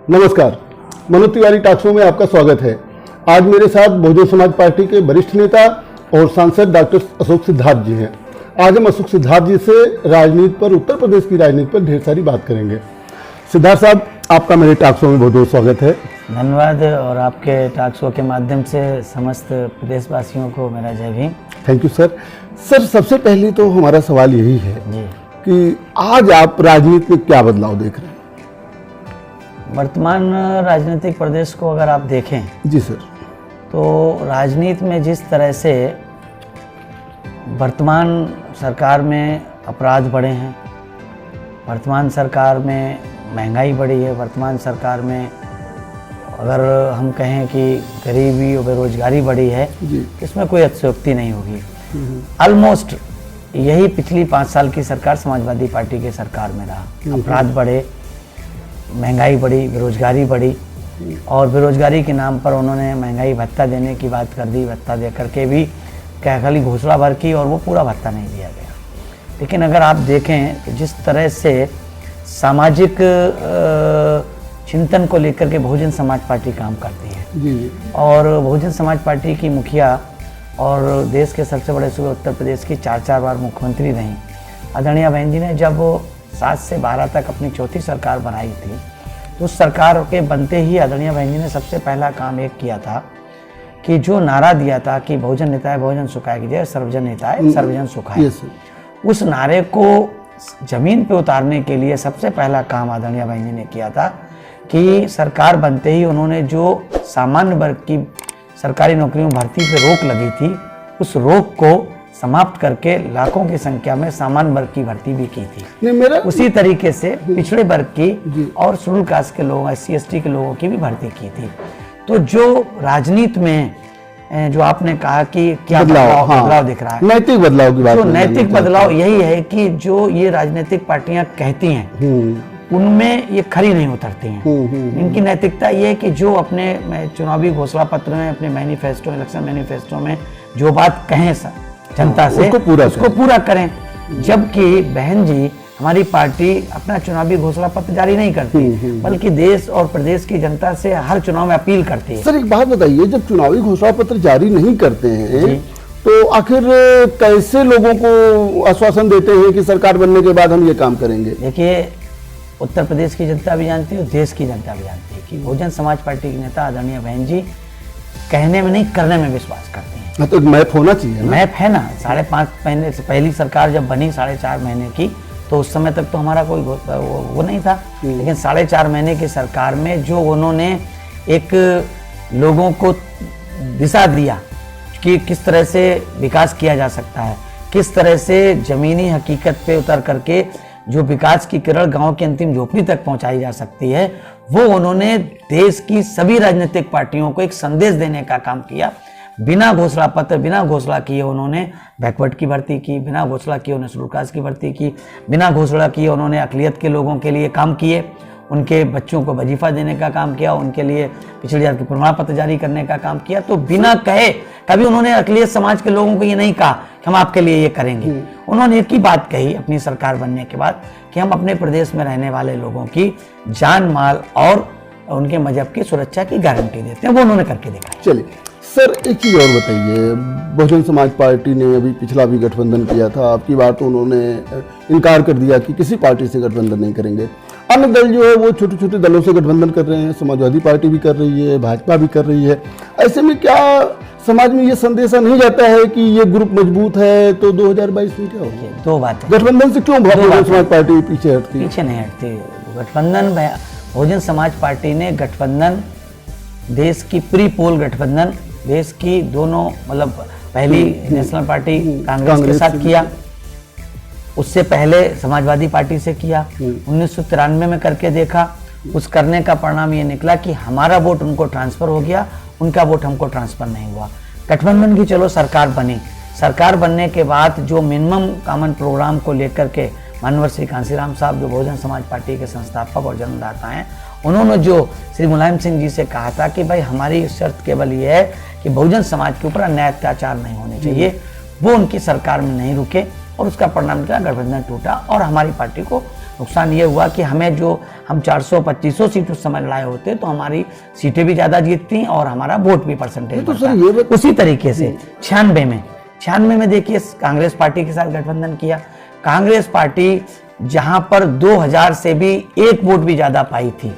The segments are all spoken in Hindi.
नमस्कार, मनोज तिवारी टॉक शो में आपका स्वागत है। आज मेरे साथ बहुजन समाज पार्टी के वरिष्ठ नेता और सांसद डॉक्टर अशोक सिद्धार्थ जी हैं। आज हम अशोक सिद्धार्थ जी से राजनीति पर, उत्तर प्रदेश की राजनीति पर ढेर सारी बात करेंगे। सिद्धार्थ साहब, आपका मेरे टॉक शो में बहुत बहुत स्वागत है। धन्यवाद। और आपके टॉक शो के माध्यम से समस्त प्रदेशवासियों को मेरा जय Bhim. Thank you sir. Sir, सबसे पहले तो हमारा सवाल यही है जी कि आज आप राजनीति में क्या बदलाव देख रहे हैं? वर्तमान राजनीतिक प्रदेश को अगर आप देखें जी सर, तो राजनीति में जिस तरह से वर्तमान सरकार में अपराध बढ़े हैं, वर्तमान सरकार में महंगाई बढ़ी है, वर्तमान सरकार में अगर हम कहें कि गरीबी और बेरोजगारी बढ़ी है, इसमें कोई अतिशयोक्ति नहीं होगी। ऑलमोस्ट यही पिछली 5 साल की सरकार समाजवादी पार्टी के सरकार में रहा। अपराध बढ़े, महंगाई बढ़ी, बेरोजगारी बढ़ी, और बेरोजगारी के नाम पर उन्होंने महंगाई भत्ता देने की बात कर दी। भत्ता दे करके भी क्या खाली घोषणा भर की और वो पूरा भत्ता नहीं दिया गया। लेकिन अगर आप देखें तो जिस तरह से सामाजिक चिंतन को लेकर के बहुजन समाज पार्टी काम करती है जी। और बहुजन समाज पार्टी की मुखिया और देश के सबसे बड़े सूबे उत्तर प्रदेश की 4 बार मुख्यमंत्री रहीं आदरणीय बहन जी ने जब 7 से 12 तक अपनी चौथी सरकार बनाई थी, तो उस सरकार के बनते ही आदरणीय बहन जी ने सबसे पहला काम एक किया था कि जो नारा दिया था कि बहुजन हिताय बहुजन सुखाय की जगह सर्वजन हिताय सर्वजन सुखाय, उस नारे को जमीन पे उतारने के लिए सबसे पहला काम आदरणीय बहन जी ने किया था कि सरकार बनते ही उन्होंने जो सामान्य वर्ग की सरकारी नौकरियों भर्ती पे रोक लगी थी, उस रोक को समाप्त करके लाखों की संख्या में सामान्य वर्ग की भर्ती भी की थी। उसी तरीके से पिछड़े वर्ग की और शेड्यूल कास्ट के लोगों, SC ST के लोगों की भी भर्ती की थी। तो जो राजनीति में जो आपने कहा कि क्या बदलाव दिख रहा है, नैतिक बदलाव की बात, तो नैतिक बदलाव यही है कि जो ये राजनीतिक पार्टियां कहती हैं उनमें ये खरी नहीं उतरती हैं। इनकी नैतिकता ये है कि जो अपने चुनावी घोषणा पत्र में, अपने मैनिफेस्टो, इलेक्शन मैनिफेस्टो में जो बात कहें जनता से उसको पूरा करें। जबकि बहन जी, हमारी पार्टी अपना चुनावी घोषणा पत्र जारी नहीं करती, बल्कि देश और प्रदेश की जनता से हर चुनाव में अपील करती है। सर, एक बात बताइए, जब चुनावी घोषणा पत्र जारी नहीं करते हैं तो आखिर कैसे लोगों को आश्वासन देते हैं कि सरकार बनने के बाद हम ये काम करेंगे? देखिए, उत्तर प्रदेश की जनता भी जानती है, देश की जनता भी जानती है कि बहुजन समाज पार्टी के नेता आदरणीय बहन जी कहने में नहीं, करने में विश्वास करते हैं। तो मैप होना चाहिए ना? मैप है ना। 5.5 महीने से पहली सरकार जब बनी 4.5 महीने की, तो उस समय तक तो हमारा कोई वो नहीं था। लेकिन 4.5 महीने की सरकार में जो उन्होंने एक लोगों को दिशा दिया कि किस तरह से विकास किया जा सकता है, किस तरह से जमीनी हकीकत पे उतर करके जो विकास की किरण गांव की अंतिम झोपड़ी तक पहुंचाई जा सकती है, वो उन्होंने देश की सभी राजनीतिक पार्टियों को एक संदेश देने का काम किया। बिना घोषणा पत्र, बिना घोषणा किए उन्होंने बैकवर्ड की भर्ती की, बिना घोषणा किए उन्होंने शेड्यूल कास्ट की भर्ती की, बिना घोषणा किए उन्होंने अकलियत के लोगों के लिए काम किए, उनके बच्चों को वजीफा देने का काम किया, उनके लिए पिछड़ी जाति के प्रमाण पत्र जारी करने का काम किया। तो बिना कहे कभी उन्होंने अकलियत समाज के लोगों को ये नहीं कहा कि हम आपके लिए ये करेंगे। उन्होंने एक ही बात कही अपनी सरकार बनने के बाद कि हम अपने प्रदेश में रहने वाले लोगों की जान माल और उनके मजहब की सुरक्षा की गारंटी देते हैं। वो उन्होंने करके दिखाया। चलिए सर, एक चीज़ और बताइए, बहुजन समाज पार्टी ने अभी पिछला भी गठबंधन किया था, आपकी बार तो उन्होंने इनकार कर दिया कि किसी पार्टी से गठबंधन नहीं करेंगे। अन्य दल जो है वो छोटे छोटे दलों से गठबंधन कर रहे हैं, समाजवादी पार्टी भी कर रही है, भाजपा भी कर रही है। ऐसे में क्या समाज में ये संदेशा नहीं जाता है कि ये ग्रुप मजबूत है, तो 2022 में क्या होगा? 2 बात, गठबंधन से क्यों बहुजन समाज पार्टी पीछे हटती है? पीछे नहीं हटती। गठबंधन, बहुजन समाज पार्टी ने गठबंधन, देश की प्री पोल गठबंधन, देश की दोनों, मतलब पहली नेशनल पार्टी कांग्रेस के साथ किया, उससे पहले समाजवादी पार्टी से किया, 1993 में करके देखा। उस करने का परिणाम ये निकला कि हमारा वोट उनको ट्रांसफर हो गया, उनका वोट हमको ट्रांसफर नहीं हुआ। गठबंधन की चलो सरकार बनी, सरकार बनने के बाद जो मिनिमम कॉमन प्रोग्राम को लेकर के मानवर श्री कांसीराम साहब, जो बहुजन समाज पार्टी के संस्थापक और जन्मदाता हैं, उन्होंने जो श्री मुलायम सिंह जी से कहा था कि भाई हमारी शर्त केवल ये है कि बहुजन समाज के ऊपर अन्याय अत्याचार नहीं होने चाहिए, वो उनकी सरकार में नहीं रुके और उसका परिणाम निकला, गठबंधन टूटा और हमारी पार्टी को नुकसान ये हुआ कि हमें जो हम 400-2500 सीट उस समय लड़ाए होते तो हमारी सीटें भी ज़्यादा जीतती और हमारा वोट भी परसेंटेज बढ़ता। उसी तरीके से 96 में देखिए कांग्रेस पार्टी के साथ गठबंधन किया। कांग्रेस पार्टी जहां पर 2000 से भी एक वोट भी ज्यादा पाई थी,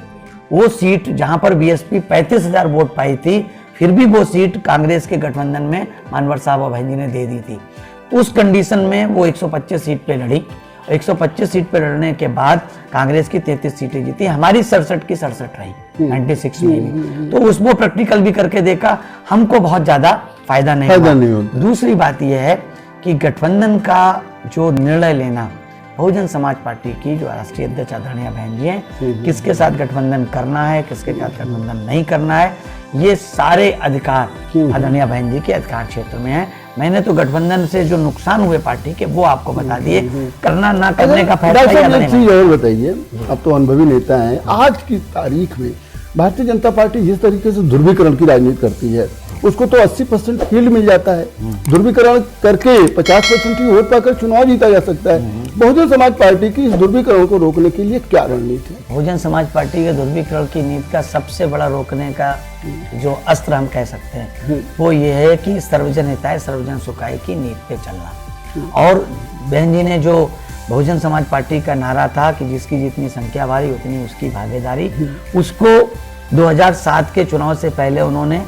वो सीट जहां पर बीएसपी 35,000 वोट पाई थी, फिर भी वो सीट कांग्रेस के गठबंधन में मानवर साहब और बहन जी ने दे दी थी। तो उस कंडीशन में वो 125 सीट पे लड़ी। 125 सीट पे लड़ने के बाद कांग्रेस की 33 सीटें जीती, हमारी 67 की 67 रही 96 में भी। तो उस वो प्रैक्टिकल भी करके देखा, हमको बहुत ज्यादा फायदा नहीं हुआ। दूसरी बात यह है कि गठबंधन का जो निर्णय लेना, बहुजन समाज पार्टी की जो राष्ट्रीय अध्यक्ष आदरणीय बहन जी हैं, किसके साथ गठबंधन करना है, किसके साथ गठबंधन नहीं करना है, ये सारे अधिकार आदरणीय बहन जी के अधिकार क्षेत्र में है। मैंने तो गठबंधन से जो नुकसान हुए पार्टी के वो आपको बता दिए, करना ना करने का फैसला। एक चीज और बताइए, अब तो अनुभवी नेता हैं, आज की तारीख में भारतीय जनता पार्टी जिस तरीके से ध्रुवीकरण की राजनीति करती है, उसको तो 80% फील्ड मिल जाता है। ध्रुवीकरण करके 50% ही वोट पाकर चुनाव जीता जा सकता है। बहुजन समाज पार्टी की इस ध्रुवीकरण को रोकने के लिए क्या रणनीति है? बहुजन समाज पार्टी के ध्रुवीकरण की नीति का सबसे बड़ा रोकने का जो अस्त्र हम कह सकते हैं वो ये है कि सर्वजन हिताय सर्वजन सुखाय की नीति पे चलना। और बहन जी ने जो बहुजन समाज पार्टी का नारा था कि जिसकी जितनी संख्या भारी उतनी उसकी भागीदारी, उसको 2007 के चुनाव से पहले उन्होंने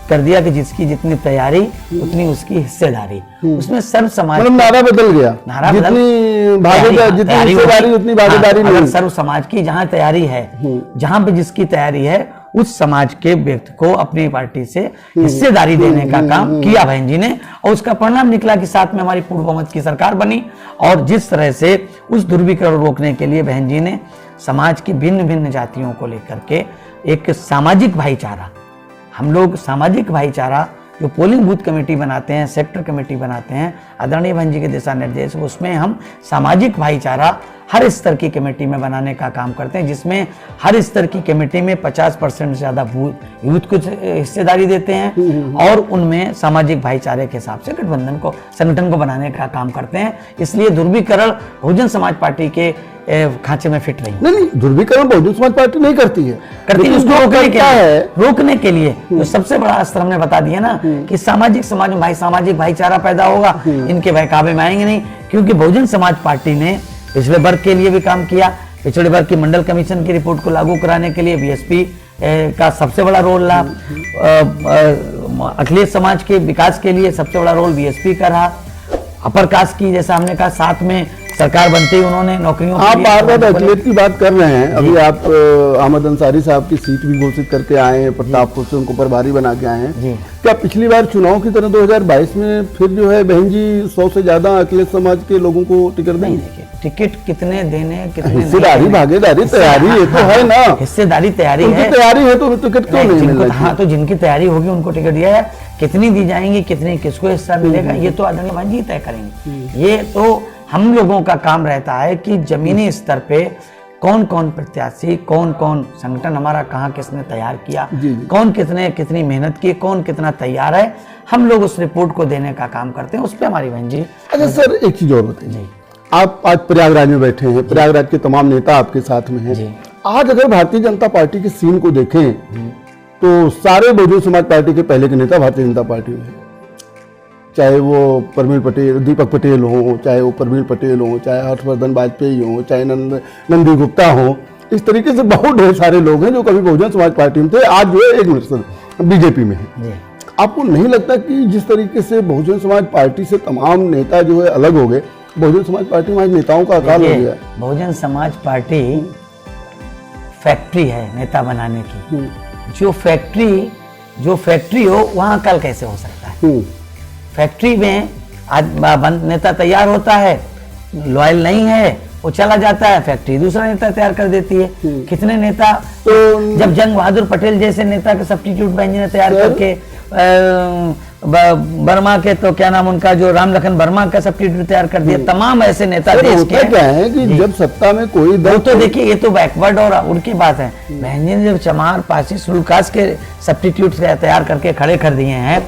कर दिया कि जिसकी जितनी तैयारी उतनी उसकी हिस्सेदारी। उसमें सर्व समाज नारा बदल गया, नारा जितनी भागीदारी जितनी हिस्सेदारी उतनी भागीदारी नहीं। सर्व समाज की जहां तैयारी है, जहां पे जिसकी तैयारी है, उस समाज के व्यक्ति को अपनी पार्टी से हिस्सेदारी देने का काम किया बहन जी ने, और उसका परिणाम निकला कि साथ में हमारी पूर्ण बहुमत की सरकार बनी। और जिस तरह से उस ध्रुवीकरण रोकने के लिए बहन जी ने समाज की भिन्न भिन्न जातियों को लेकर के एक सामाजिक भाईचारा, हम लोग सामाजिक भाईचारा जो पोलिंग बूथ कमेटी बनाते हैं, सेक्टर कमेटी बनाते हैं, आदरणीय बहन जी के दिशा निर्देश, उसमें हम सामाजिक भाईचारा हर स्तर की कमेटी में बनाने का काम करते हैं, जिसमें हर स्तर की कमेटी में 50% से ज़्यादा यूथ को हिस्सेदारी देते हैं और उनमें सामाजिक भाईचारे के हिसाब से गठबंधन को, संगठन को बनाने का काम करते हैं। इसलिए ध्रुवीकरण बहुजन समाज पार्टी के खांचे में फिट नहीं। ध्रुवीकरण बहुजन समाज पार्टी नहीं करती है, उसको रोकने के लिए जो सबसे बड़ा अस्त्र हमने बता दिया ना कि सामाजिक समाज में सामाजिक भाईचारा पैदा होगा, इनके बहकावे में आएंगे नहीं। क्योंकि बहुजन समाज पार्टी ने पिछड़े वर्ग के लिए भी काम किया, पिछड़े वर्ग की मंडल कमीशन की रिपोर्ट को लागू कराने के लिए बीएसपी का सबसे बड़ा रोल रहा। अखिलेश समाज के विकास के लिए सबसे बड़ा रोल बीएसपी का रहा। अपर कास्ट की, जैसा हमने कहा, साथ में सरकार बनते ही उन्होंने नौकरियों, आप बार-बार अखिलेश की बात कर रहे हैं, अभी आप अहमद अंसारी साहब की सीट भी घोषित करके आए हैं, प्रतापपुर से उनको प्रभारी बना के आए हैं। क्या पिछली बार चुनाव की तरह 2022 में फिर जो है बहन जी 100 से ज्यादा अखिलेश समाज के लोगों को टिकट देंगे? टिकट कितने देने, कितने हिस्सेदारी, भागीदारी, तैयारी ये तो है ना, हिस्सेदारी तैयारी है, तैयारी है तो टिकट क्यों नहीं मिल रहा? हाँ, तो जिनकी तैयारी होगी उनको टिकट दिया है। कितनी दी जाएंगी, कितनी किसको हिस्सा मिलेगा, ये तो आदरणीय बहन जी तय करेंगे। ये तो हम लोगों का काम रहता है कि जमीनी स्तर पे कौन कौन प्रत्याशी, कौन कौन संगठन हमारा कहाँ किसने तैयार किया, कौन कितनी मेहनत की, कौन कितना तैयार है, हम लोग उस रिपोर्ट को देने का काम करते हैं। उस पर हमारी बहन जी। अच्छा सर, एक चीज और बताइए, आप आज प्रयागराज में बैठे हैं, प्रयागराज के तमाम नेता आपके साथ में हैं। आज अगर भारतीय जनता पार्टी के सीन को देखें तो सारे बहुजन समाज पार्टी के पहले के नेता भारतीय जनता पार्टी में, चाहे वो प्रवीण पटेल, दीपक पटेल हो, चाहे वो प्रवीण पटेल हो, चाहे हर्षवर्धन वाजपेयी हो, चाहे नंदी गुप्ता हो, इस तरीके से बहुत ढेर सारे लोग हैं जो कभी बहुजन समाज पार्टी में थे, आज जो है एक मिनट सर बीजेपी में है। आपको नहीं लगता कि जिस तरीके से बहुजन समाज पार्टी से तमाम नेता जो है अलग हो गए, बहुजन समाज पार्टी में आज नेताओं का अकाल हो गया? बहुजन समाज पार्टी फैक्ट्री है नेता बनाने की। जो फैक्ट्री हो वहां अकाल कैसे हो सकता है? फैक्ट्री में आज नेता तैयार होता है, लॉयल नहीं है, वो चला जाता है, फैक्ट्री दूसरा नेता तैयार कर देती है। कितने नेता तो जब जंग बहादुर पटेल जैसे नेता के सब्स्टिट्यूट बहन जी ने तैयार करके वर्मा के, तो क्या नाम उनका, जो राम लखन वर्मा का सब्स्टिट्यूट तैयार कर दिया। तमाम ऐसे नेता सर, देश होता के क्या है कि जब सत्ता में कोई वो दल, तो देखिए ये तो बैकवर्ड और उनकी बात है। बहन जी ने जब चमार, पासी, सुलकास के सब्स्टिट्यूट तैयार करके खड़े कर दिए हैं,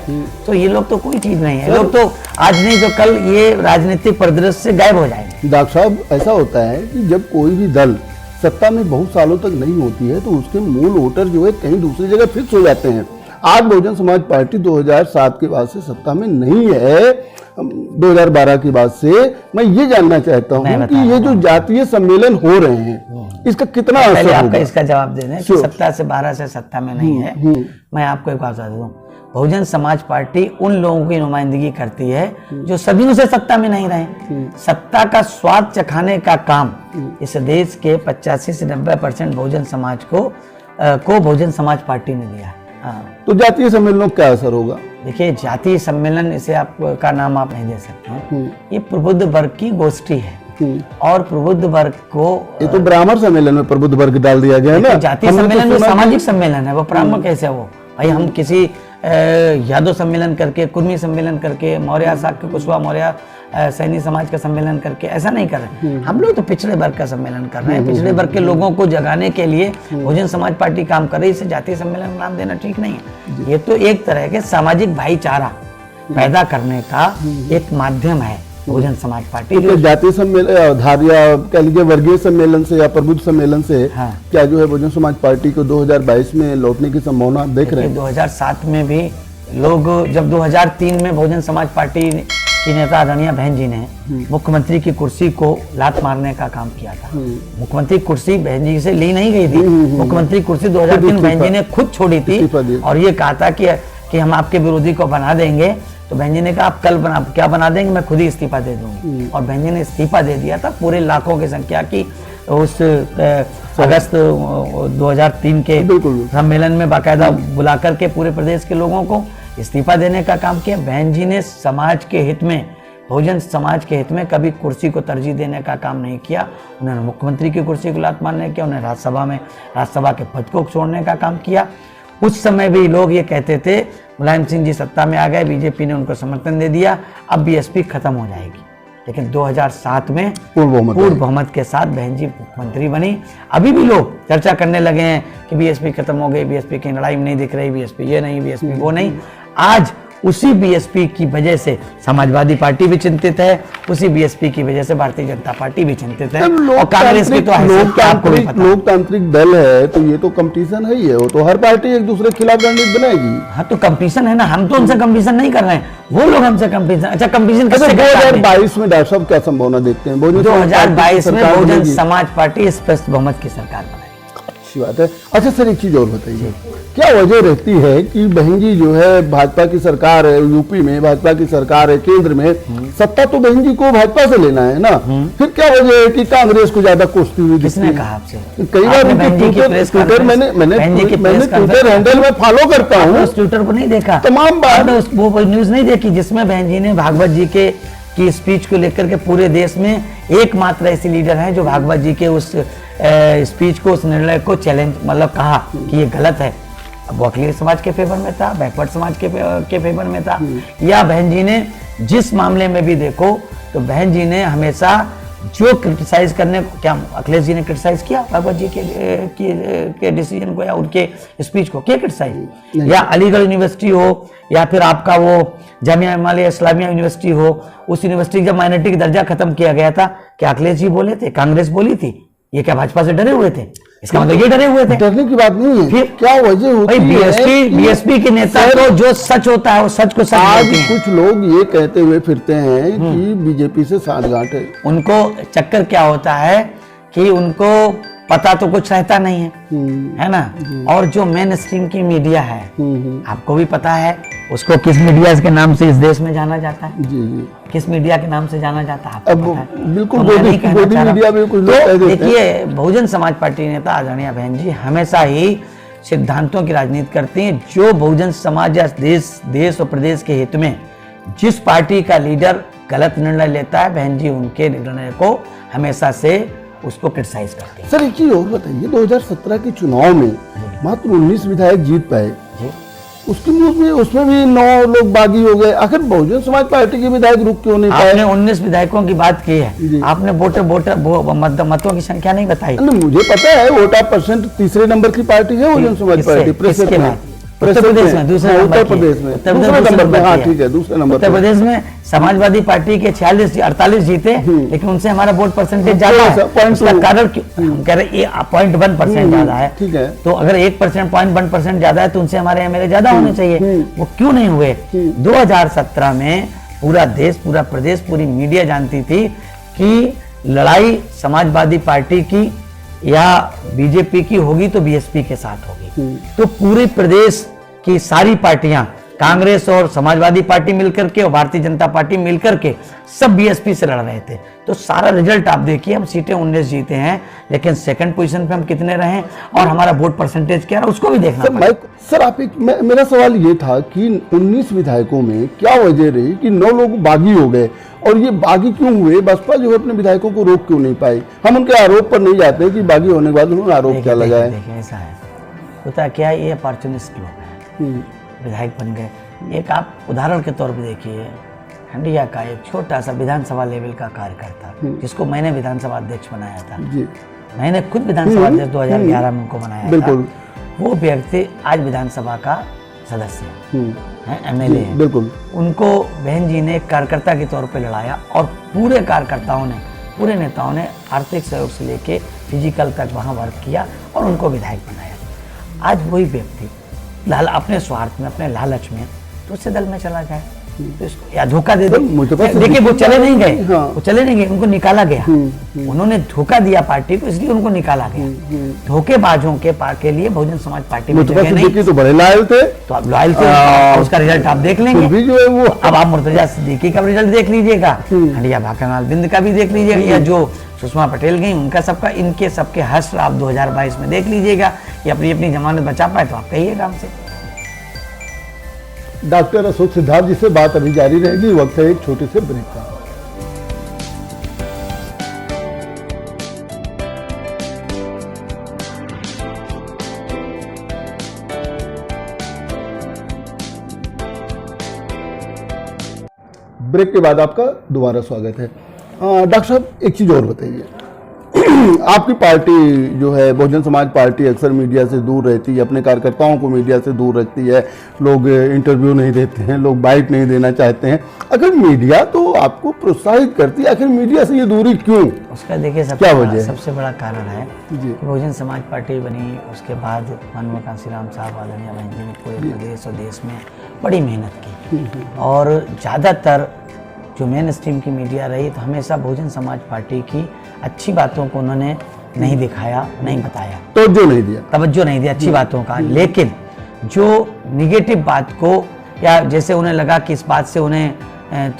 तो ये लोग तो कोई चीज नहीं है। लोग तो आज नहीं तो कल ये राजनीतिक परिदृश्य से गायब हो जाएंगे। डॉक्टर साहब, ऐसा होता है कि जब कोई भी दल सत्ता में बहुत सालों तक नहीं होती है तो उसके मूल वोटर जो है कहीं दूसरी जगह फिक्स हो जाते हैं। आज बहुजन समाज पार्टी 2007 के बाद से सत्ता में नहीं है, 2012 के बाद से। मैं ये जानना चाहता हूँ कि ये जो जातीय सम्मेलन हो रहे हैं, इसका कितना असर पहले आपका होगा? इसका जवाब दे दें कि सत्ता से 12 से सत्ता में नहीं है। मैं आपको एक बात बता दूं, बहुजन समाज पार्टी उन लोगों की नुमाइंदगी करती है जो सदियों से सत्ता में नहीं रहे। सत्ता का स्वाद चखाने का काम इस देश के 85 से 90% बहुजन समाज को बहुजन समाज पार्टी ने दिया है। हाँ। तो जातीय सम्मेलनों का क्या असर होगा? देखिए, जातीय सम्मेलन, इसे का नाम आप नहीं दे सकते हैं। ये प्रबुद्ध वर्ग की गोष्ठी है और प्रबुद्ध वर्ग को, ये तो ब्राह्मण सम्मेलन में प्रबुद्ध वर्ग डाल दिया गया है ना। जातीय सम्मेलन में सामाजिक सम्मेलन है, वो ब्राह्मण कैसे है वो? भाई हम किसी यादव सम्मेलन करके, कुर्मी सम्मेलन करके, मौर्य, शाक्य, कुशवा, मौर्य, सैनी समाज का सम्मेलन करके ऐसा नहीं कर रहे। हम लोग तो पिछड़े वर्ग का सम्मेलन कर रहे हैं। पिछड़े वर्ग के लोगों को जगाने के लिए बहुजन समाज पार्टी काम कर रही है। इसे जातीय सम्मेलन नाम देना ठीक नहीं है। ये तो एक तरह के सामाजिक भाईचारा पैदा करने का एक माध्यम है बहुजन समाज पार्टी। तो जातीय सम्मेलन, धारिया कह लीजिए वर्गीय सम्मेलन से या प्रबुद्ध सम्मेलन से क्या जो है बहुजन समाज पार्टी को 2022 में लौटने की संभावना देख रहे हैं? 2007 में भी लोग, जब 2003 में बहुजन समाज पार्टी की नेता आदरणीय बहन जी ने मुख्यमंत्री की कुर्सी को लात मारने का काम किया था। मुख्यमंत्री कुर्सी बहन जी से ली नहीं गई थी। मुख्यमंत्री कुर्सी 2003 बहन जी ने खुद छोड़ी थी और ये कहा था कि हम आपके विरोधी को बना देंगे। तो बहन जी ने कहा, आप कल क्या बना देंगे, मैं खुद ही इस्तीफा दे दूंगी। और बहन जी ने इस्तीफा दे दिया था। पूरे लाखों की संख्या की उस अगस्त 2003 के सम्मेलन में बाकायदा बुला करके पूरे प्रदेश के लोगों को इस्तीफा देने का काम किया। बहन जी ने समाज के हित में, बहुजन समाज के हित में कभी कुर्सी को तरजीह देने का काम नहीं किया। उन्होंने मुख्यमंत्री की कुर्सी को लात मारने किया, उन्होंने राज्यसभा के पद को छोड़ने का काम किया। उस समय भी लोग ये कहते थे मुलायम सिंह जी सत्ता में आ गए, बीजेपी ने उनको समर्थन दे दिया, अब बीएसपी खत्म हो जाएगी। लेकिन 2007 में पूर्ण बहुमत के साथ बहन जी मुख्यमंत्री बनी। अभी भी लोग चर्चा करने लगे हैं कि बीएसपी खत्म हो गई, बीएसपी की लड़ाई में नहीं दिख रही, बीएसपी ये नहीं, बीएसपी वो नहीं। आज उसी बीएसपी की वजह से समाजवादी पार्टी भी चिंतित है, उसी बीएसपी की वजह से भारतीय जनता पार्टी भी चिंतित है और कांग्रेस की तो लोकतांत्रिक दल है, तो ये तो कंपटीशन है ही है। वो तो हर पार्टी एक दूसरे के खिलाफ रणनीति बनाएगी। हाँ, तो कंपटीशन है ना, हम तो उनसे कंपटीशन नहीं कर रहे हैं, वो लोग हमसे कंपटीशन। अच्छा, कंपटीशन 2022 में डॉक्टर साहब क्या संभावना देखते हैं? 2022 में बहुजन समाज पार्टी स्पष्ट बहुमत की सरकार बनाएगी। अच्छी बात है। अच्छा सर, एक चीज और बताइए, क्या वजह रहती है कि बहन जी जो है, भाजपा की सरकार है, यूपी में भाजपा की सरकार है, केंद्र में सत्ता तो बहन जी को भाजपा से लेना है ना, फिर क्या वजह है कि कांग्रेस को ज्यादा कोसती हुई? किसने कहा आपसे? कई बार ट्विटर मैंने ट्विटर हैंडल में फॉलो करता हूँ, ट्विटर को नहीं देखा, तमाम बात वो न्यूज नहीं देखी जिसमें बहन जी ने भागवत जी की स्पीच को लेकर के पूरे देश में एकमात्र ऐसी लीडर है जो भागवत जी के उस स्पीच को, उस निर्णय को चैलेंज, मतलब कहा कि ये गलत है। अब वो अखिलेश समाज के फेवर में था, बैकवर्ड समाज के फेवर में था। या बहन जी ने जिस मामले में भी देखो तो बहन जी ने हमेशा जो क्रिटिसाइज करने को, क्या अखिलेश जी ने क्रिटिसाइज किया भागवत जी के डिसीजन को या उनके स्पीच को? क्या क्रिटिसाइज? या अलीगढ़ यूनिवर्सिटी हो या फिर आपका वो जामिया मिलिया इस्लामिया यूनिवर्सिटी हो, उस यूनिवर्सिटी जब माइनॉरिटी का दर्जा खत्म किया गया था, क्या अखिलेश जी बोले थे? कांग्रेस बोली थी? ये क्या भाजपा से डरे हुए थे? इसका मतलब ये डरे हुए थे? डरने की बात नहीं है। फिर क्या वजह होती है? बीएसपी के नेता तो जो सच होता है वो सच को सच बोलते हैं। कुछ लोग ये कहते हुए फिरते हैं कि बीजेपी से साठगांठ है। उनको चक्कर क्या होता है कि उनको पता तो कुछ रहता नहीं है ना। और जो मेन स्ट्रीम की मीडिया है, आपको भी पता है उसको किस मीडिया के नाम से इस देश में जाना जाता है? जी। किस मीडिया के नाम से जाना जाता है आपको पता है? बिल्कुल गोदी मीडिया में कुछ लोग कह देते हैं। देखिए, बहुजन समाज पार्टी नेता आदरणीय बहन जी हमेशा ही सिद्धांतों की राजनीति करती हैं। जो बहुजन समाज या देश और प्रदेश के हित में जिस पार्टी का लीडर गलत निर्णय लेता है, बहन जी उनके निर्णय को हमेशा से उसको क्रिटिसाइज करते हैं। सर, एक चीज और बताइए, 2017 के चुनाव में मात्र 19 विधायक जीत पाए, उसकी न्यूज में उसमें भी 9 लोग बागी हो गए। आखिर बहुजन समाज पार्टी के विधायक रुक क्यों नहीं पाए? आपने 19 विधायकों की बात की है, आपने मतों की संख्या नहीं बताई। मुझे पता है वोट ऑफ परसेंट तीसरे नंबर की पार्टी है बहुजन समाज पार्टी। उत्तर प्रदेश में दूसरे नंबर उत्तर प्रदेश में दूसरे नंबर पे, हाँ ठीक है, दूसरे नंबर। उत्तर प्रदेश में समाजवादी पार्टी के 48 जीते, लेकिन उनसे हमारा वोट परसेंटेज ज्यादा है। उसका कारण क्यों? हम कह रहे हैं 0.1% ज्यादा है, ठीक है। तो अगर 0.1% ज्यादा है तो उनसे हमारे एमएलए ज्यादा होने चाहिए, वो क्यों नहीं हुए? 2017 में पूरा देश, पूरा प्रदेश, पूरी मीडिया जानती थी कि लड़ाई समाजवादी पार्टी की या बीजेपी की होगी तो बीएसपी के साथ होगी। तो पूरे प्रदेश की सारी पार्टियां, कांग्रेस और समाजवादी पार्टी मिलकर के और भारतीय जनता पार्टी मिलकर के सब बीएसपी से लड़ रहे थे। तो सारा रिजल्ट आप देखिए, हम सीटें 19 जीते हैं, लेकिन सेकंड पोजीशन पे हम कितने रहे और हमारा वोट परसेंटेज क्या रहा उसको भी देखना पड़ेगा। सर आप मेरा सवाल ये था कि 19 विधायकों में क्या वजह रही कि 9 लोग बागी हो गए, और ये बागी क्यों हुए? बसपा जो है अपने विधायकों को रोक क्यों नहीं पाई? हम उनके आरोप पर नहीं जाते कि बागी होने के बाद उन्होंने आरोप क्या लगाया। देखिए ऐसा है, होता क्या है, ये अपॉर्चुनिस्ट लोग हैं, विधायक बन गए। एक आप उदाहरण के तौर पे देखिए, हंडिया का एक छोटा सा विधानसभा लेवल का कार्यकर्ता जिसको मैंने विधानसभा अध्यक्ष बनाया था, मैंने खुद विधानसभा अध्यक्ष 2011 में उनको बनाया था, वो व्यक्ति आज विधानसभा का सदस्य है, एमएलए है। बिल्कुल। उनको बहन जी ने कार्यकर्ता के तौर पे लड़ाया और पूरे कार्यकर्ताओं ने, पूरे नेताओं ने आर्थिक सहयोग से लेके फिजिकल तक वहाँ वर्क किया और उनको विधायक बनाया। आज वही व्यक्ति अपने स्वार्थ में, अपने लालच में दूसरे दल में चला जाए तो इसको या धोखा दे दे। देखिए वो चले नहीं गए, वो चले नहीं गए, उनको निकाला गया। उन्होंने धोखा दिया पार्टी को, इसलिए उनको निकाला गया। धोखेबाजों के लिए बहुजन समाज पार्टी में जगह नहीं। तो बड़े लॉयल थे, तो आप लॉयल थे, उसका रिजल्ट आप देख लेंगे। भी जो है वो अब आप मुर्तजा सिद्दीकी का रिजल्ट देख लीजिएगा, हंडिया भाकरलाल बिंद का भी देख लीजिएगा, या जो सुषमा पटेल गई उनका सबका, इनके सबके हश्र आप 2022 में देख लीजिएगा। ये अपनी जमानत बचा पाए तो आप कहिएगा हमसे। डॉक्टर अशोक सिद्धार्थ जी से बात अभी जारी रहेगी, वक्त है एक छोटे से ब्रेक का। ब्रेक के बाद आपका दोबारा स्वागत है। डॉक्टर साहब एक चीज और बताइए, आपकी पार्टी जो है बहुजन समाज पार्टी अक्सर मीडिया से दूर रहती है, अपने कार्यकर्ताओं को मीडिया से दूर रखती है, लोग इंटरव्यू नहीं देते हैं, लोग बाइट नहीं देना चाहते हैं। अगर मीडिया तो आपको प्रोत्साहित करती है, आखिर मीडिया से ये दूरी क्यों? उसका देखिए सबसे बड़ा कारण है कि बहुजन समाज पार्टी बनी, उसके बाद माननीय कांशीराम साहब, आदरणीय बहन जी ने पूरे प्रदेश और देश में बड़ी मेहनत की, और ज़्यादातर जो मेन स्ट्रीम की मीडिया रही तो हमेशा बहुजन समाज पार्टी की अच्छी बातों को उन्होंने नहीं दिखाया, नहीं बताया, तवज्जो नहीं दिया अच्छी बातों का। लेकिन जो निगेटिव बात को, या जैसे उन्हें लगा कि इस बात से उन्हें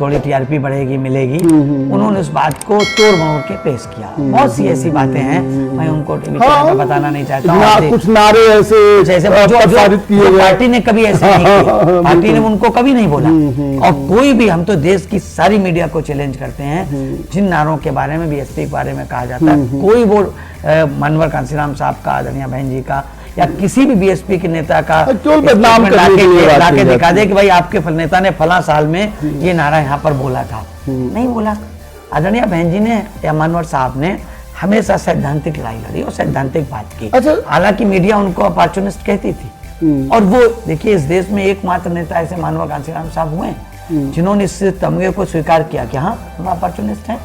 थोड़ी टीआरपी बढ़ेगी, मिलेगी, उन्होंने उस बात को तोड़ मरोड़ के पेश किया। बहुत सी ऐसी बातें हैं, मैं उनको टीवी चैनल पर बताना नहीं चाहता हूँ। कुछ नारे ऐसे जो पार्टी ने कभी ऐसे नहीं किए, पार्टी ने उनको कभी नहीं बोला। और कोई भी, हम तो देश की सारी मीडिया को चैलेंज करते हैं, जिन नारों के बारे में, बीएसपी के बारे में कहा जाता है, कोई वो मानवर कांशीराम साहब का, आदरणीय बहन जी का, या किसी भी बीएसपी के नेता का लाके दिखा दे कि भाई आपके नेता ने फला साल में ये नारा यहाँ पर बोला था, नहीं बोला। आदरणीय बहन जी ने या मानवर साहब ने हमेशा सैद्धांतिक लड़ाई लड़ी और सैद्धांतिक बात की। हालांकि मीडिया उनको अपॉर्चुनिस्ट कहती थी, और वो देखिए इस देश में एकमात्र नेता ऐसे मानवर कांशीराम साहब हुए जिन्होंने इस तमगे को स्वीकार किया कि हाँ हम अपॉर्चुनिस्ट हैं,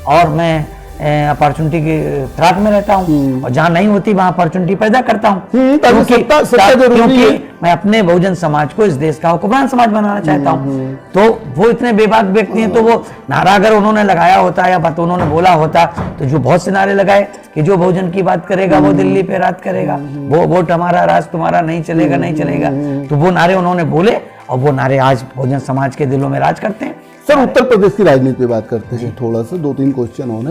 और मैं अपॉर्चुनिटी की फिराक में रहता हूँ, और जहाँ नहीं होती वहाँ अपॉर्चुनिटी पैदा करता हूँ, क्योंकि मैं अपने बहुजन समाज को इस देश का हुक्मरान समाज बनाना चाहता हूँ। तो वो इतने बेबाक व्यक्ति हैं, तो वो नारा अगर उन्होंने लगाया होता या बात उन्होंने बोला होता, तो जो बहुत से नारे लगाए कि जो बहुजन की बात करेगा वो दिल्ली पे राज करेगा, वो वोट हमारा, राज तुम्हारा, नहीं चलेगा, नहीं चलेगा, तो वो नारे उन्होंने बोले, और वो नारे आज बहुजन समाज के दिलों में राज करते हैं। सर उत्तर प्रदेश की राजनीति पे बात करते हैं थोड़ा सा, 2-3 क्वेश्चन होने।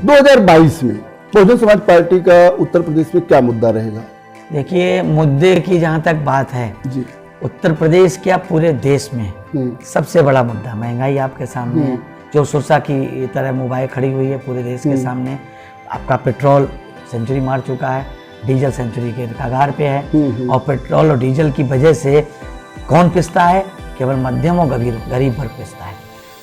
2022 में बहुजन समाज पार्टी का उत्तर प्रदेश में क्या मुद्दा रहेगा? देखिए मुद्दे की जहाँ तक बात है जी, उत्तर प्रदेश क्या पूरे देश में सबसे बड़ा मुद्दा महंगाई आपके सामने है, जो सुरसा की तरह मुबाई खड़ी हुई है पूरे देश के सामने। आपका पेट्रोल सेंचुरी मार चुका है, डीजल सेंचुरी के कगार पे है। और पेट्रोल और डीजल की वजह से कौन पिसता है? केवल मध्यम और गरीब वर्ग पिसता है।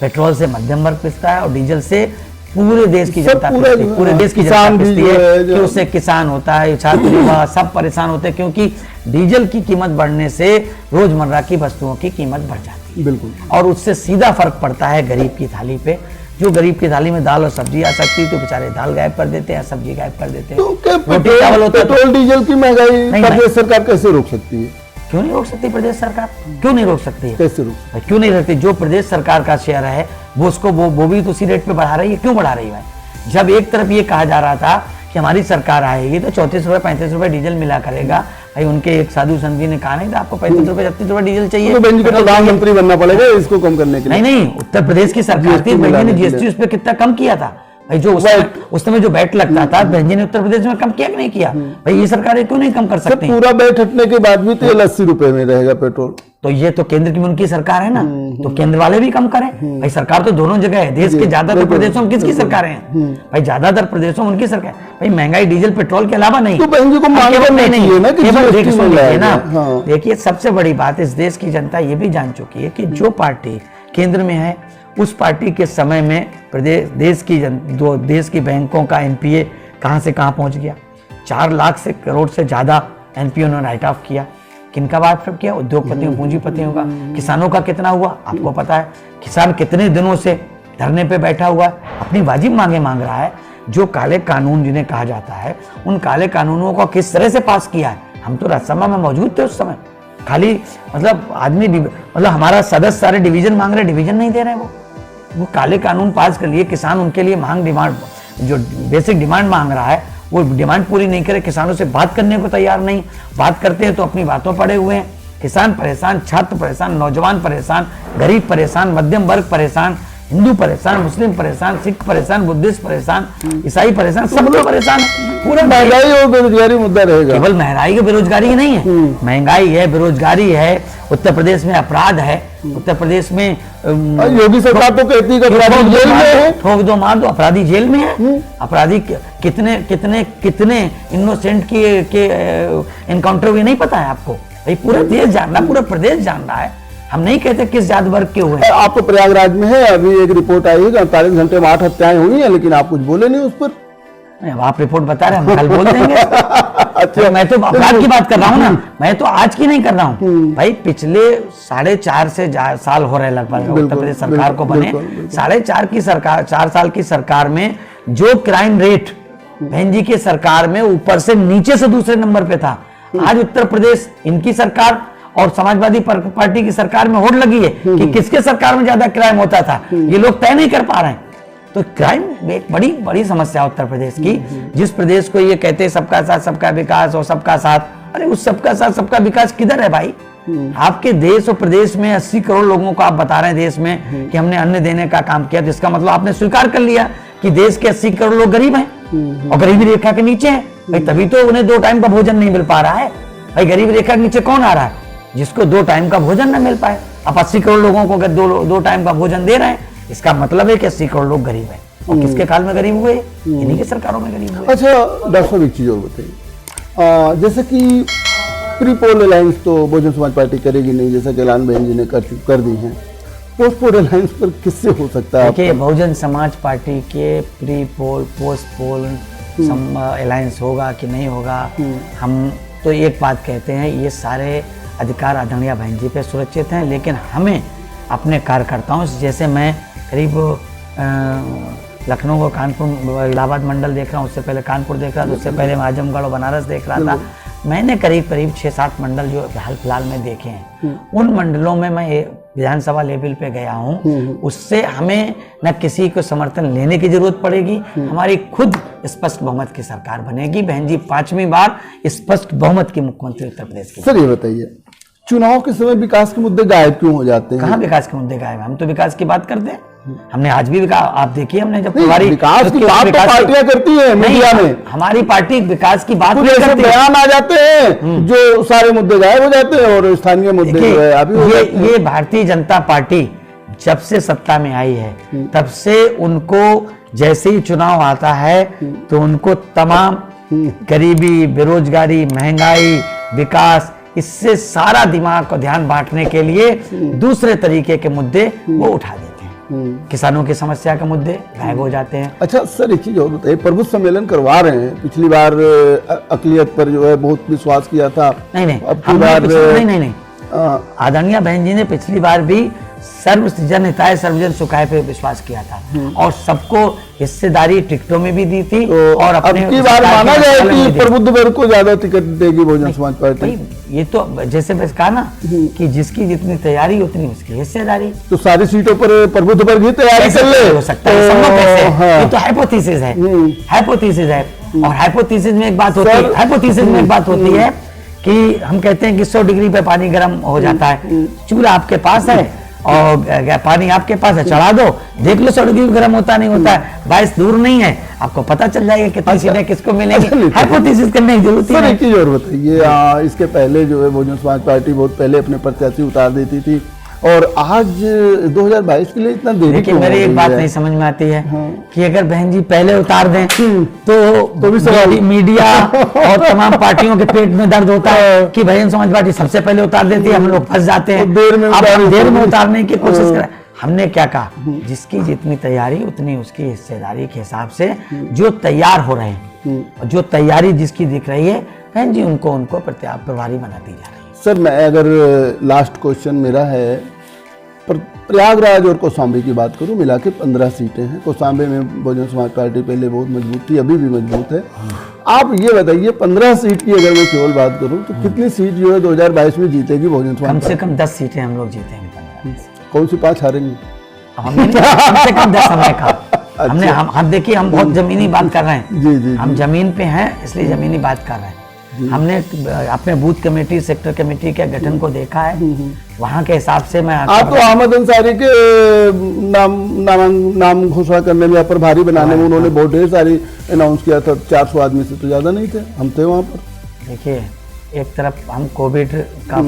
पेट्रोल से मध्यम वर्ग पिसता है और डीजल से पूरे देश की जनता पिसती है। पूरे देश की जनता पिसती है कि उससे किसान होता है, छात्र युवा सब परेशान होते हैं, क्योंकि डीजल की कीमत बढ़ने से रोजमर्रा की वस्तुओं की कीमत बढ़ जाती है। बिल्कुल। और उससे सीधा फर्क पड़ता है गरीब की थाली पे। जो गरीब की थाली में दाल और सब्जी आ सकती है तो बेचारे दाल गायब कर देते हैं, सब्जी गायब कर देते हैं। तो रोटी चावल होता है तो पेट्रोल डीजल की महंगाई प्रदेश सरकार कैसे रोक सकती है? क्यों नहीं रोक सकती प्रदेश सरकार? क्यों नहीं रोक सकती है? कैसे रोक? क्यों नहीं रोकती? जो प्रदेश सरकार का शेयर है वो उसको वो भी तो उसी रेट पे बढ़ा रही है। क्यों बढ़ा रही है? जब एक तरफ ये कहा जा रहा था कि हमारी सरकार आएगी तो 34 रुपए 35 रुपए डीजल मिला करेगा, भाई उनके एक साधु संत जी ने कहा नहीं था आपको 35 रुपए 36 रुपए डीजल चाहिए तो बहन जी को प्रधानमंत्री बनना पड़ेगा इसको कम करने के लिए। नहीं, उत्तर प्रदेश की सरकार थी, बहन जी ने जीएसटी उस पर कितना कम किया था भाई। जो उस समय जो बैट लगता था बहन जी ने उत्तर प्रदेश में कम किया कि नहीं किया? भाई ये सरकार क्यों नहीं कम कर सकती? पूरा बैट हटने के बाद भी तेल 80 रुपए में रहेगा पेट्रोल। तो ये तो केंद्र की उनकी सरकार है ना, तो केंद्र वाले भी कम करें। भाई सरकार तो दोनों जगह है। देश के ज्यादातर प्रदेशों में किसकी सरकारें हैं? भाई ज्यादातर प्रदेशों में उनकी सरकार। भाई महंगाई डीजल पेट्रोल के अलावा नहीं। तो बहन जी को मांग करना चाहिए ना कि जीएसटी में लाया जाए। देखिए सबसे बड़ी बात इस देश की जनता ये भी जान चुकी है कि जो पार्टी केंद्र में है उस पार्टी के समय में देश की बैंकों का एनपीए कहां से कहां पहुंच गया। 4 लाख से करोड़ से ज्यादा एनपीए उन्होंने राइट ऑफ किया। किनका वाइट ऑफ किया? उद्योगपतियों पूंजीपतियों का। किसानों का कितना हुआ आपको पता है? किसान कितने दिनों से धरने पे बैठा हुआ है, अपनी वाजिब मांगे मांग रहा है। जो काले कानून जिन्हें कहा जाता है उन काले कानूनों को किस तरह से पास किया है? हम तो राज्यसभा में मौजूद थे उस समय। खाली मतलब आदमी मतलब हमारा सदस्य सारे डिवीजन मांग रहे, डिवीजन नहीं दे रहे हैं। वो काले कानून पास कर लिए। किसान उनके लिए डिमांड जो बेसिक डिमांड मांग रहा है वो डिमांड पूरी नहीं करे। किसानों से बात करने को तैयार नहीं। बात करते हैं तो अपनी बातों पड़े हुए हैं। किसान परेशान, छात्र परेशान, नौजवान परेशान, गरीब परेशान, मध्यम वर्ग परेशान, हिंदू परेशान, मुस्लिम परेशान, सिख परेशान, बुद्धिस्ट परेशान, ईसाई परेशान, सब लोग परेशान है। पूरा महंगाई और बेरोजगारी मुद्दा रहेगा। केवल महंगाई की बेरोजगारी ही नहीं है, महंगाई है, बेरोजगारी है, उत्तर प्रदेश में अपराध है। उत्तर प्रदेश में योगी सरकार तो कहती है कि अपराधी जेल में है। ठोक दो मार दो, अपराधी जेल में है। अपराधी कितने कितने कितने इनोसेंट के एनकाउंटर हुए नहीं पता है आपको? भाई पूरा देश जान रहा, पूरा प्रदेश जान रहा है। हम नहीं कहते किस जात वर्ग के हुए। आप तो प्रयागराज में है, अभी एक रिपोर्ट आई है 48 घंटे में 8 हत्याएं हुई हैं, लेकिन आप कुछ बोले नहीं उस पर। आप रिपोर्ट बता रहे हैं, हम कल बोल देंगे। अच्छा, मैं तो अपराध की बात कर रहा हूँ ना, मैं तो आज की नहीं कर रहा हूँ। भाई पिछले 4.5 से साल हो रहे लगभग उत्तर प्रदेश सरकार को बने। 4 साल की सरकार में जो क्राइम रेट बहन जी की सरकार में ऊपर से नीचे से दूसरे नंबर पे था, आज उत्तर प्रदेश इनकी सरकार और समाजवादी पार्टी की सरकार में होड़ लगी है कि किसके सरकार में ज्यादा क्राइम होता था, ये लोग तय नहीं कर पा रहे हैं। तो क्राइम एक बड़ी बड़ी समस्या उत्तर प्रदेश की। जिस प्रदेश को ये कहते हैं सबका साथ सबका विकास और सबका साथ, अरे उस सबका साथ सबका विकास किधर है भाई? आपके देश और प्रदेश में 80 करोड़ लोगों को आप बता रहे हैं देश में कि हमने अन्न देने का काम किया, तो इसका मतलब आपने स्वीकार कर लिया कि देश के 80 करोड़ लोग गरीब हैं और गरीबी रेखा के नीचे हैं। भाई तभी तो उन्हें 2 टाइम का भोजन नहीं मिल पा रहा है। भाई गरीबी रेखा के नीचे कौन आ रहा है? जिसको 2 टाइम का भोजन न मिल पाए। अब 80 करोड़ लोगों को अगर 2 टाइम का भोजन दे रहे हैं, इसका मतलब है कि 80 करोड़ लोग गरीब हैं। और किसके काल में गरीब हुए? इन्हीं की सरकारों में गरीब हुए। अच्छा डॉक्टर साहब एक चीज और बताइए, जैसे कि प्री पोल अलायंस तो बहुजन समाज पार्टी करेगी नहीं, जैसा कि ऐलान बहन जी ने कर दी है। पोस्ट पोल अलायंस पर किससे हो सकता है? देखिए बहुजन समाज पार्टी के pre poll post poll alliance होगा कि नहीं होगा, हम तो एक बात कहते हैं, ये सारे अधिकार आदरणीय बहन जी पे सुरक्षित हैं। लेकिन हमें अपने कार्यकर्ताओं से, जैसे मैं करीब लखनऊ और कानपुर इलाहाबाद मंडल देख रहा हूँ, उससे पहले कानपुर देख रहा था, उससे पहले आजमगढ़ और बनारस देख रहा था। मैंने करीब 6-7 मंडल जो हाल फिलहाल में देखे हैं, उन मंडलों में मैं विधानसभा लेवल पे गया हूँ। उससे हमें न किसी को समर्थन लेने की जरूरत पड़ेगी, हमारी खुद स्पष्ट बहुमत की सरकार बनेगी। बहन जी 5वीं बार स्पष्ट बहुमत की मुख्यमंत्री उत्तर प्रदेश की। सर ये बताइए, चुनाव के समय विकास के मुद्दे गायब क्यों हो जाते हैं? कहाँ विकास के मुद्दे गायब? हम तो विकास की बात करते हैं। हमने आज भी विकास, आप देखिए हमने जब विकास की बात तो पार्टियां करती है मीडिया में, हमारी पार्टी विकास की बात नहीं करती। बयान आ जाते हैं जो सारे मुद्दे गायब हो जाते हैं और स्थानीय मुद्दे जो है अभी हो जाते हैं। ये भारतीय जनता पार्टी जब से सत्ता में आई है तब से उनको जैसे ही चुनाव आता है तो उनको तमाम गरीबी, बेरोजगारी, महंगाई, विकास, इससे सारा दिमाग को ध्यान बांटने के लिए दूसरे तरीके के मुद्दे वो उठा देते हैं। किसानों की समस्या के मुद्दे गायब हो जाते हैं। अच्छा सर, एक चीज और बताइए, प्रबुद्ध सम्मेलन करवा रहे हैं, पिछली बार अकलियत पर जो है बहुत विश्वास किया था। नहीं, अब की हमने बार नहीं आदरणीय बहन जी ने पिछली बार भी सर्व जन हिताय सर्वजन सुखाय पे विश्वास किया था और सबको हिस्सेदारी टिकटों में भी दी थी। और अब अपने की बार माना जाए में भी कि दी। प्रबुद्ध वर्ग को ज्यादा टिकट देगी बहुजन समाज पार्टी। भाई, ये तो जैसे बस कहा ना कि जिसकी जितनी तैयारी उतनी उसकी हिस्सेदारी। तो सारी सीटों पर प्रबुद्ध वर्ग ही तैयारी कर ले। हो सकता है, संभव कैसे है? हाँ। ये तो हाइपोथेसिस है, हाइपोथेसिस है। और हाइपोथेसिस में एक बात होती है, हाइपोथेसिस में एक बात होती है कि हम कहते हैं कि 100 डिग्री पे पानी गर्म हो जाता है। चूल्हा आपके पास है और पानी आपके पास है, चढ़ा दो, देख लो 100 डिग्री गर्म होता नहीं होता है। 22 दूर नहीं है, आपको पता चल जाएगा कितनी सीटें किसको मिलेंगी। हाइपोथेसिस करने की जरूरत सर है। एक चीज और बताइए, इसके पहले जो है बहुजन समाज पार्टी बहुत पहले अपने प्रत्याशी उतार देती थी और आज 2022 के लिए इतना देरी देखिए, क्यों हो मेरी एक रही बात है? नहीं समझ में आती है कि अगर बहन जी पहले उतार दें तो भी सवाल। मीडिया और तमाम पार्टियों के पेट में दर्द होता है कि बहुजन समाज पार्टी सबसे पहले उतार देती है, हम लोग फंस जाते हैं। अब हम देर में उतारने की कोशिश करें। हमने क्या कहा, जिसकी जितनी तैयारी उतनी उसकी हिस्सेदारी के हिसाब से जो तैयार हो रहे हैं, जो तैयारी जिसकी दिख रही है बहन जी, उनको प्रभारी बनाती जा रही है। सर मैं अगर लास्ट क्वेश्चन मेरा है, प्रयागराज और कौशाम्बी की बात करूं, मिला के 15 सीटें हैं। कौशाम्बी में बहुजन समाज पार्टी पहले बहुत मजबूत थी, अभी भी मजबूत है। आप ये बताइए 15 सीट की अगर मैं केवल बात करूं तो कितनी सीट जो है 2022 में जीतेगी बहुजन समाज कम पार्टी? से कम 10 सीटें हम लोग जीतेंगे। कौन सी 5 हारेंगे? हमने कम से कम 10 हमने कहा। हमने हम देखिए, हम बहुत जमीनी बात कर रहे हैं। जी। हम जमीन पे हैं, इसलिए जमीनी बात कर रहे हैं। हमने अपने बूथ कमेटी, सेक्टर कमेटी के गठन को देखा है, वहाँ के हिसाब से मैं आप तो अहमद अंसारी के नाम घोषणा करने में या प्रभारी बनाने में उन्होंने बहुत ढेर सारी अनाउंस किया था। 400 आदमी से तो ज्यादा नहीं थे, हम थे वहाँ पर। देखिए, एक तरफ हम कोविड का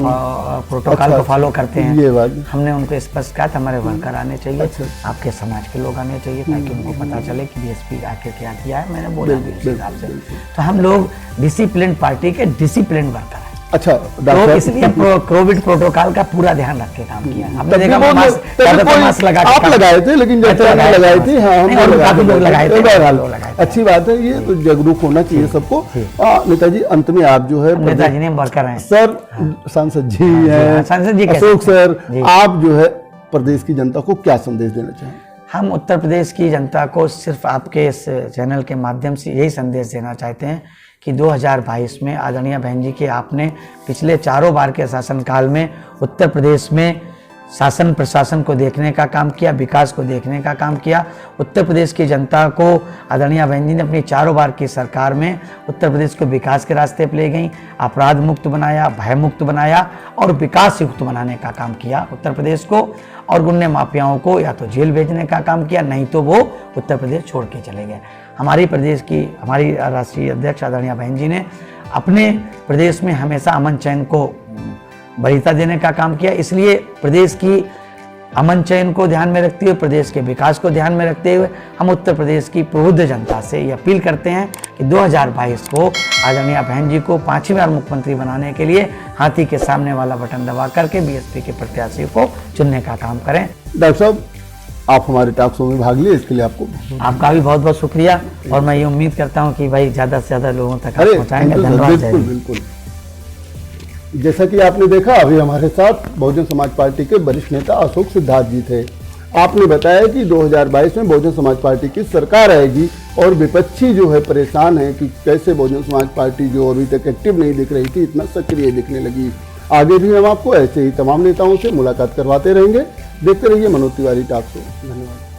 प्रोटोकॉल को फॉलो करते हैं, ये बात हमने उनको स्पष्ट कहा था हमारे वर्कर आने चाहिए, आपके समाज के लोग आने चाहिए ताकि उनको पता चले कि बीएसपी आके क्या किया है। मैंने बोला भी उस हिसाब से। तो हम लोग डिसिप्लिन पार्टी के डिसिप्लिन वर्कर हैं। अच्छा तो इसलिए कोविड प्रोटोकॉल का पूरा ध्यान रख के काम किया। हमने देखा मास्क लगा आप लगाए थे, लेकिन जब तक लगाए थे, हाँ हम काफी लोग लगाए थे। अच्छी बात है, ये तो जागरूक होना चाहिए सबको। नेताजी, अंत में आप जो है नेताजी ने वर्कर हैं सर, सांसद जी हैं, सांसद जी अशोक सर, आप जो है प्रदेश की जनता को क्या संदेश देना चाहें? हम उत्तर प्रदेश की जनता को सिर्फ आपके इस चैनल के माध्यम से यही संदेश देना चाहते हैं कि 2022 में आदरणीय बहन जी के आपने पिछले 4 बार के शासनकाल में उत्तर प्रदेश में शासन प्रशासन को देखने का काम किया, विकास को देखने का काम किया। उत्तर प्रदेश की जनता को आदरणीय बहन जी ने अपनी 4 बार की सरकार में उत्तर प्रदेश को विकास के रास्ते पर ले गई, अपराध मुक्त बनाया, भय मुक्त बनाया और विकास युक्त बनाने का काम किया उत्तर प्रदेश को। और गुंडे माफियाओं को या तो जेल भेजने का काम किया, नहीं तो वो उत्तर प्रदेश छोड़ के चले गए। हमारी राष्ट्रीय अध्यक्ष आदरणीय बहन जी ने अपने प्रदेश में हमेशा अमन चैन को वरीयता देने का काम किया। इसलिए प्रदेश की अमन चैन को ध्यान में रखते हुए, प्रदेश के विकास को ध्यान में रखते हुए हम उत्तर प्रदेश की प्रबुद्ध जनता से ये अपील करते हैं कि 2022 को आदरणीय बहन जी को 5वीं बार मुख्यमंत्री बनाने के लिए हाथी के सामने वाला बटन दबा करके बीएसपी के प्रत्याशी को चुनने का काम करें। डॉक्टर साहब, आप हमारे टॉक शो में भाग लिए, इसके लिए आपका भी बहुत बहुत शुक्रिया। और मैं ये उम्मीद करता हूँ कि भाई ज़्यादा से ज़्यादा लोगों तक पहुँचाएंगे। धन्यवाद। बिल्कुल बिल्कुल। जैसा कि आपने देखा, अभी हमारे साथ बहुजन समाज पार्टी के वरिष्ठ नेता अशोक सिद्धार्थ जी थे। आपने बताया कि 2022 में बहुजन समाज पार्टी की सरकार आएगी और विपक्षी जो है परेशान है कि कैसे बहुजन समाज पार्टी जो अभी तक एक्टिव नहीं दिख रही थी, इतना सक्रिय दिखने लगी। आगे भी हम आपको ऐसे ही तमाम नेताओं से मुलाकात करवाते रहेंगे। देखते रहिए मनोज तिवारी टॉक शो। धन्यवाद।